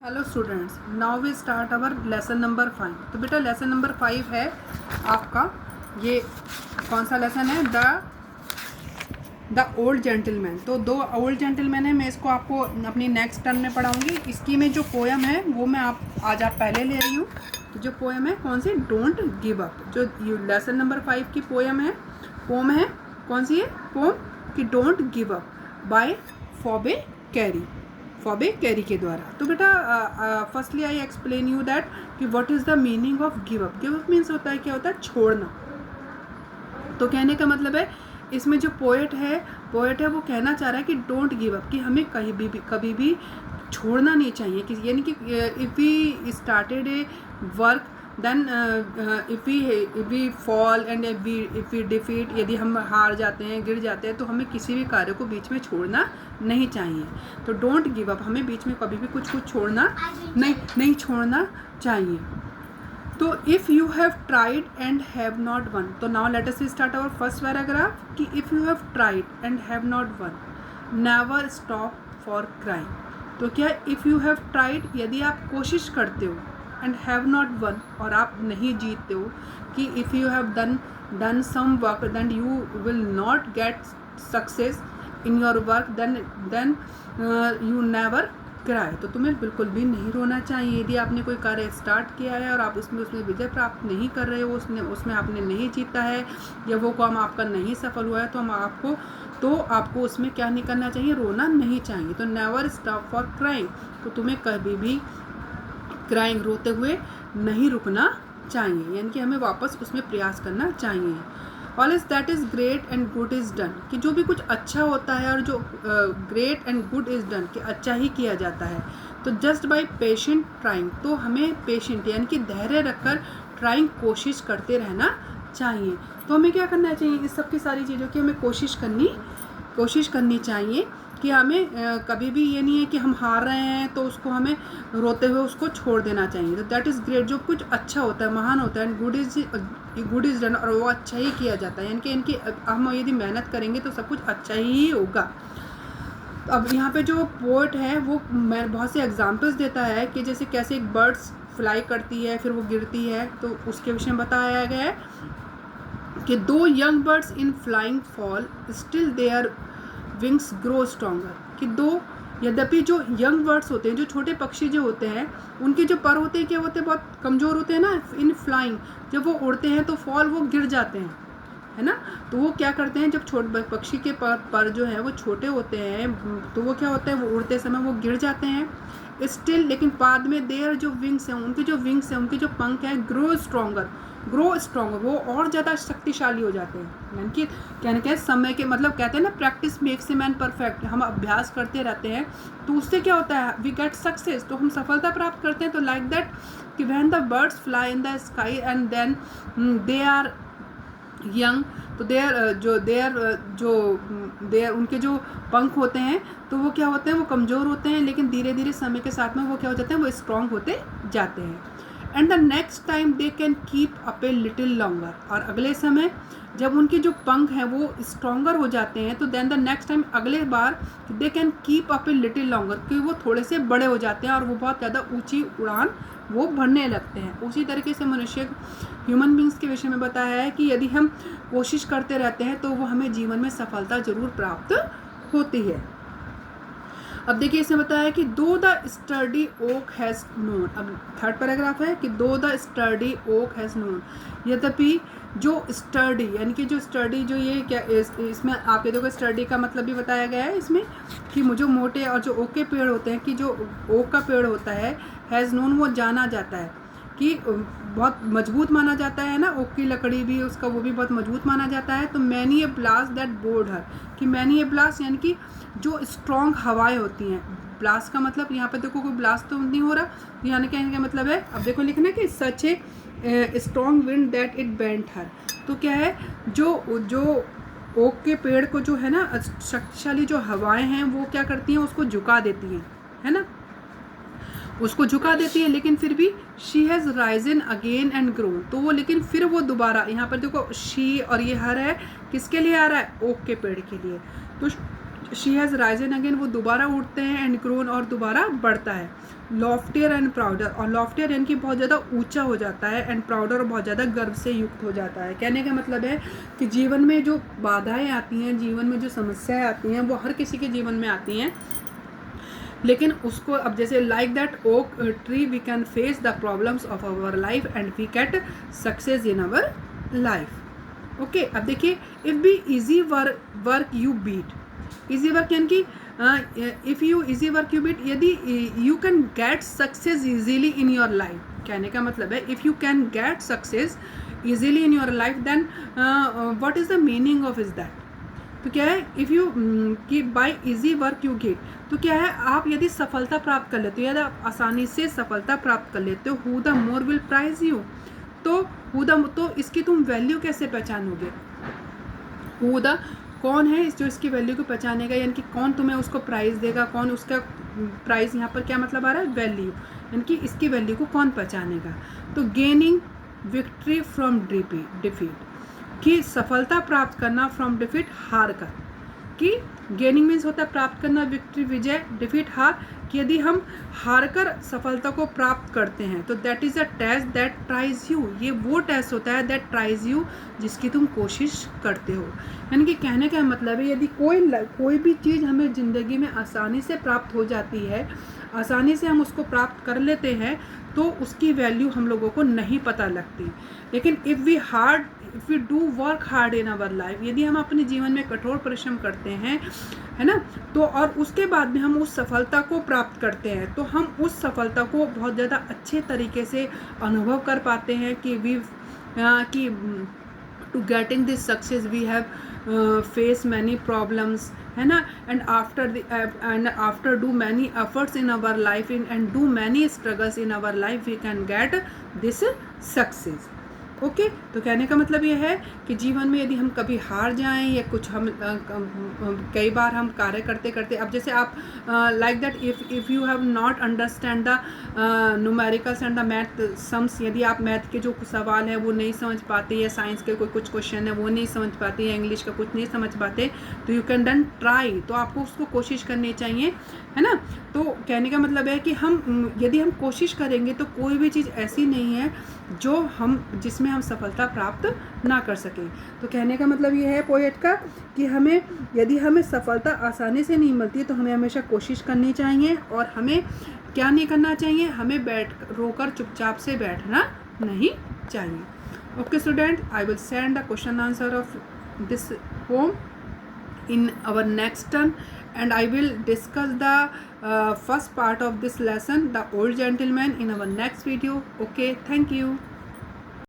Hello students, now we start our lesson number 5। तो बेटा lesson number 5 है आपका, ये कौन सा लेसन है? The old gentleman. तो दो ओल्ड जेंटलमैन है, मैं इसको आपको अपनी नेक्स्ट टर्न में पढ़ाऊंगी। इसकी में जो पोएम है वो मैं आज पहले ले रही हूँ। तो जो पोएम है कौन सी? Don't give up. जो लेसन नंबर 5 की पोएम है, पोम है, कौन सी है पोम? कि don't give up by Phoebe Cary के द्वारा। तो बेटा firstly I explain you that कि what is the meaning of give up. Give up means होता है, क्या होता है? छोड़ना। तो कहने का मतलब है, इसमें जो पोएट है वो कहना चाह रहा है कि डोंट गिव अप, कि हमें कभी भी छोड़ना नहीं चाहिए। कि यानी कि if we started a work then if we fall and if we defeat, यदि हम हार जाते हैं, गिर जाते हैं, तो हमें किसी भी कार्य को बीच में छोड़ना नहीं चाहिए। तो डोंट गिव अप, हमें बीच में कभी भी कुछ छोड़ना नहीं छोड़ना चाहिए। तो if you have tried and have not won. तो now let us start our first paragraph कि if you have tried and have not won, never stop for crying. तो क्या इफ़ यू हैव ट्राइड, यदि आप कोशिश करते हो, and have not one, और आप नहीं जीतते हो, कि if you have done some work then you will not get success in your work, then you never cry. तो तुम्हें बिल्कुल भी नहीं रोना चाहिए। यदि आपने कोई कार्य स्टार्ट किया है और आप उसमें विजय प्राप्त नहीं कर रहे हो, उसमें आपने नहीं जीता है, या वो काम आपका नहीं सफल हुआ है, तो आपको उसमें क्या नहीं करना चाहिए? रोना नहीं चाहिए। तो नेवर स्टॉप फॉर क्राइंग, तो तुम्हें कभी भी क्राइंग, रोते हुए नहीं रुकना चाहिए, यानी कि हमें वापस उसमें प्रयास करना चाहिए। All is that is great and good is done, कि जो भी कुछ अच्छा होता है और जो great and good is done, कि अच्छा ही किया जाता है। तो जस्ट बाय पेशेंट ट्राइंग, तो हमें पेशेंट यानी कि धैर्य रखकर ट्राइंग, कोशिश करते रहना चाहिए। तो हमें क्या करना चाहिए? इस सब की सारी चीज़ों की हमें कोशिश करनी चाहिए, कि हमें कभी भी ये नहीं है कि हम हार रहे हैं तो उसको हमें रोते हुए उसको छोड़ देना चाहिए। तो दैट इज़ ग्रेट, जो कुछ अच्छा होता है, महान होता है, एंड गुड इज़ डन, और वो अच्छा ही किया जाता है, यानी कि इनकी हम यदि मेहनत करेंगे तो सब कुछ अच्छा ही होगा। तो अब यहाँ पे जो पोएट है वो बहुत से एग्जाम्पल्स देता है कि जैसे कैसे एक बर्ड्स फ्लाई करती है, फिर वो गिरती है, तो उसके विषय में बताया गया है कि दो young birds in flying fall still their wings grow stronger. कि दो, यद्यपि जो यंग बर्ड्स होते हैं, जो छोटे पक्षी जो होते हैं, उनके जो पर होते हैं, क्या होते हैं? बहुत कमज़ोर होते हैं ना इन फ्लाइंग। जब वो उड़ते हैं तो फॉल वो गिर जाते हैं, है ना। तो वो क्या करते हैं, जब छोटे पक्षी के पर जो है वो छोटे होते हैं, तो वो क्या होता है, वो उड़ते समय वो गिर जाते हैं स्टिल, लेकिन बाद में देयर जो विंग्स हैं, उनके जो पंख हैं, ग्रो स्ट्रॉन्गर, वो और ज़्यादा शक्तिशाली हो जाते हैं। यानी कि कहने के समय के मतलब, कहते हैं ना, practice makes a man perfect. हम अभ्यास करते रहते हैं तो उससे क्या होता है? वी गेट सक्सेस, तो हम सफलता प्राप्त करते हैं। तो लाइक दैट कि when the birds fly in the sky and then they are young, तो देयर उनके जो पंख होते हैं, तो वो क्या होते हैं? वो कमज़ोर होते हैं, लेकिन धीरे धीरे समय के साथ में वो क्या हो जाते हैं? वो स्ट्रॉन्ग होते जाते हैं। And the next time they can keep up a little longer, और अगले समय जब उनके जो पंख हैं वो स्ट्रॉन्गर हो जाते हैं, तो देन द नेक्स्ट टाइम, अगले बार, they can keep up a little longer, क्योंकि वो थोड़े से बड़े हो जाते हैं और वो बहुत ज़्यादा ऊंची उड़ान वो भरने लगते हैं। उसी तरीके से मनुष्य, ह्यूमन बींग्स के विषय में बताया है कि यदि हम कोशिश करते रहते हैं तो वो हमें जीवन में सफलता जरूर प्राप्त होती है। अब देखिए, इसमें बताया है कि though the sturdy oak has known. अब थर्ड पैराग्राफ है कि though the sturdy oak has known, यद्यपि जो स्टर्डी, यानी कि जो स्टर्डी, जो ये क्या इसमें आप ये देखो, स्टर्डी का मतलब भी बताया गया है इसमें, कि जो मोटे और जो ओक के पेड़ होते हैं, कि जो ओक का पेड़ होता है, हैज़ नोन, वो जाना जाता है कि बहुत मजबूत माना जाता है ना, ओक की लकड़ी भी उसका, वो भी बहुत मजबूत माना जाता है। तो many a blast that bored her, कि मैनी ए ब्लास्ट यानी कि जो स्ट्रॉन्ग हवाएं होती हैं। ब्लास्ट का मतलब, यहाँ पे देखो कोई ब्लास्ट तो नहीं हो रहा, यानी कहने का मतलब है, अब देखो लिखना कि such a strong wind that it bent her. तो क्या है, जो ओक के पेड़ को जो है ना, शक्तिशाली जो हवाएं हैं वो क्या करती हैं? उसको झुका देती हैं, है ना, उसको झुका देती है। लेकिन फिर भी she has Ryzen again and grown, तो वो, लेकिन फिर वो दोबारा, यहाँ पर देखो शी और ये हर है, किसके लिए आ रहा है? ओक के पेड़ के लिए। तो शी हैज़ राइजन अगेन, वो दोबारा उठते हैं, एंड ग्रोन और दोबारा बढ़ता है। लॉफ्टियर एंड प्राउडर, और लॉफ्टियर यानी कि बहुत ज़्यादा ऊंचा हो जाता है, एंड प्राउडर बहुत ज़्यादा गर्व से युक्त हो जाता है। कहने का मतलब है कि जीवन में जो बाधाएं आती हैं, जीवन में जो समस्याएं आती हैं, वो हर किसी के जीवन में आती हैं, लेकिन उसको अब जैसे like that oak tree we can face the problems of our life and we get success in our life. Okay, अब देखिए, if be easy work you beat, easy work यानी कि if you easy work you beat, यदि you can get success easily in your life, कहने का मतलब है if you can get success easily in your life, then what is the meaning of is that. तो क्या है, if you कि by easy work you get, तो क्या है, आप यदि सफलता प्राप्त कर लेते हो, यदि आप आसानी से सफलता प्राप्त कर लेते हो, who the more will prize you, तो तो इसकी तुम वैल्यू कैसे पहचानोगे, हु द कौन है जो इसकी वैल्यू को पहचानेगा, यानी कि कौन तुम्हें उसको प्राइज देगा, कौन उसका प्राइस, यहाँ पर क्या मतलब आ रहा है, वैल्यू, यानी कि इसकी वैल्यू को कौन पहचानेगा। तो गेनिंग विक्ट्री फ्रॉम डिफीट, कि सफलता प्राप्त करना, फ्रॉम डिफीट हार कर, कि गेनिंग मीन्स होता है प्राप्त करना, विक्ट्री विजय, डिफीट हार, कि यदि हम हार कर सफलता को प्राप्त करते हैं तो that is a test that tries you, ये वो टेस्ट होता है दैट ट्राइज यू, जिसकी तुम कोशिश करते हो। यानी कि कहने का मतलब है यदि कोई भी चीज़ हमें ज़िंदगी में आसानी से प्राप्त हो जाती है, आसानी से हम उसको प्राप्त कर लेते हैं, तो उसकी वैल्यू हम लोगों को नहीं पता लगती। लेकिन if we do work hard in our life, यदि हम अपने जीवन में कठोर परिश्रम करते हैं, है ना, तो और उसके बाद में हम उस सफलता को प्राप्त करते हैं, तो हम उस सफलता को बहुत ज़्यादा अच्छे तरीके से अनुभव कर पाते हैं कि to getting this success we have face many problems, है ना, and after do many efforts in our life and do many struggles in our life we can get this success. Okay, तो कहने का मतलब ये है कि जीवन में यदि हम कभी हार जाएं या कुछ हम कई बार हम कार्य करते करते, अब जैसे आप like that if you have not understand the numericals and the math sums, यदि आप मैथ के जो सवाल हैं वो नहीं समझ पाते, या साइंस के कोई कुछ क्वेश्चन है वो नहीं समझ पाते, या इंग्लिश का कुछ नहीं समझ पाते, तो यू कैन डन ट्राई, तो आपको उसको कोशिश करनी चाहिए, है ना। तो कहने का मतलब है कि यदि हम कोशिश करेंगे तो कोई भी चीज़ ऐसी नहीं है जिसमें हम सफलता प्राप्त ना कर सकें। तो कहने का मतलब ये है पोएट का कि यदि हमें सफलता आसानी से नहीं मिलती है तो हमें हमेशा कोशिश करनी चाहिए, और हमें क्या नहीं करना चाहिए, हमें रोकर चुपचाप से बैठना नहीं चाहिए। Okay student, I will send the question answer of this pome in our next turn, and I will discuss the first part of this lesson, the old gentleman, in our next video. Okay, thank you.